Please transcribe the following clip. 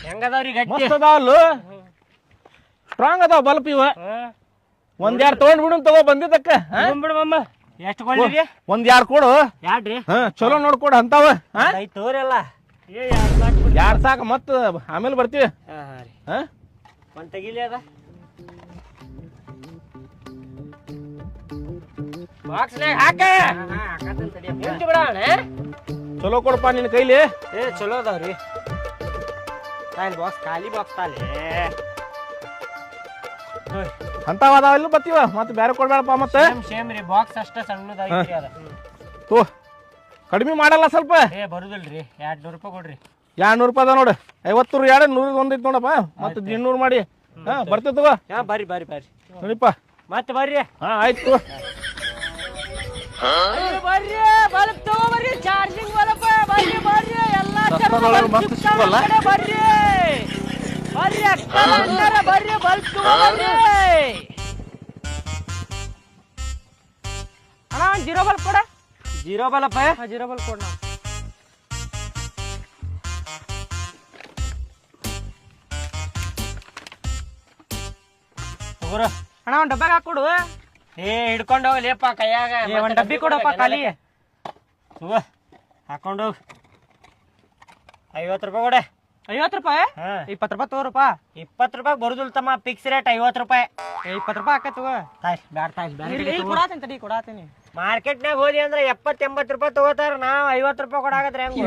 ಹೆಂಗದಾವ್ರಿ ಮಸ್ತ್ ಅದಾವಲ್ಲ ಸ್ಟ್ರಾಂಗ್ ಅದಾವ ಬಲ್ಪ್ ಇವ ಒಂದ್ 2 ತಗೊಂಡ್ಬಿಡು ತಗೋ ಬಂದಿದ್ದಕ್ಕ ಬಿಡಮ್ಮ ಎಷ್ಟು ಕೊಳ್ಳಿರಿ ಒಂದ್ 2 ಕೊಡು ಯಾಡ್ರಿ ಚಲೋ ನೋಡ್ಕೊಡು ಅಂತಾವ ತೋರಲ್ಲ 2 ಸಾಕು ಮತ್ತ ಆಮೇಲೆ ಬರ್ತೀವಿ ಒಂದ್ ತೆಗಿಲಿ ಅದ ಬಾಕ್ಸ್ನಾಗ ಹಾಕ ಚಲೋ ಕೊಡಪ್ಪ ನಿನ್ ಕೈಲಿ ಚಲೋ ಅದಾವ್ರಿ ಬಾಕ್ಸ್ ಖಾಲಿ ಬಾಕ್ಸ್ ತಾಲಿ ಅಂತಾವ ಅದಾವ ಬತ್ತೀವ ಮತ್ತೆ ಬೇರೆ ಕೊಡ್ಬೇಡಪ್ಪ ಮತ್ತೆ ಸೇಮ್ ರೀ ಬಾಕ್ಸ್ ಅಷ್ಟ ಸಣ್ಣದೈತ್ರಿ ಅದ ತೋ ಕಡಿಮೆ ಮಾಡಲ್ಲ ಸ್ವಲ್ಪ ಬರುದಿಲ್ರಿ 200 ರೂಪಾಯಿ ಕೊಡ್ರಿ 200 ರೂಪಾಯಿ ಅದ ನೋಡು 50 2 100 ಒಂದೈತಿ ನೋಡಪ್ಪ ಮತ್ತೆ 200 ಮಾಡಿ ಬರ್ತೀವಿ ತಗೋ ಬರ್ರಿ ಬರ್ರಿ ಬರ್ರಿ ನೋಡಿಪ್ಪ ಮತ್ತೆ ಬರ್ರಿ ಆಯ್ತು ಬರ್ರಿ ಬಲ್ಬ್ ತಗೋಬರ್ರಿ ಚಾರ್ಜಿಂಗ್ ಬಲ್ಬ್ ಬರ್ರಿ ಬರ್ರಿ ಎಲ್ಲಾ ಬರ್ರಿ ಬರ್ರಿ ಅಕ್ಕ ಬರ್ರಿ ಬಲ್ಬ್ ತಗೋಬರ್ರಿ ಅಣ್ಣ 0 ಬಲ್ಬ್ ಕೊಡ 0 ಬಲ್ಬ್ 0 ಬಲ್ಬ್ ಕೊಡ ಅಣ್ಣ ಒಂದ್ ಡಬ್ಬ್ಯಾಗ ಹಾಕೊಡು ಹಿಡ್ಕೊಂಡು ಹೋಗ್ಲಿಪ್ಪ ಕೈಯಾಗ ಒಂದ್ ಡಬ್ಬಿ ಕೊಡಪ್ಪ ಖಾಲಿ ಹಾಕೊಂಡು 50 ರೂಪಾಯಿ ಕೊಡೆ 50 ರೂಪಾಯಿ 20 ರೂಪಾಯಿ ತಗೋರಪ್ಪ 20 ರೂಪಾಯಿ ಬರುದಿಲ್ಲ ತಮ್ಮ ಫಿಕ್ಸ್ ರೇಟ್ 50 ರೂಪಾಯಿ 20 ರೂಪಾಯಿ ಹಾಕ ತಗೋ ಕೊಡಾತೀನಿ ಮಾರ್ಕೆಟ್ನಾಗ ಹೋದಿ ಅಂದ್ರೆ 70-80 ರೂಪಾಯಿ ತಗೋತಾರ ನಾವ್ 50 ರೂಪಾಯಿ ಕೊಡಾಕತ್ರ ಹೆಂಗ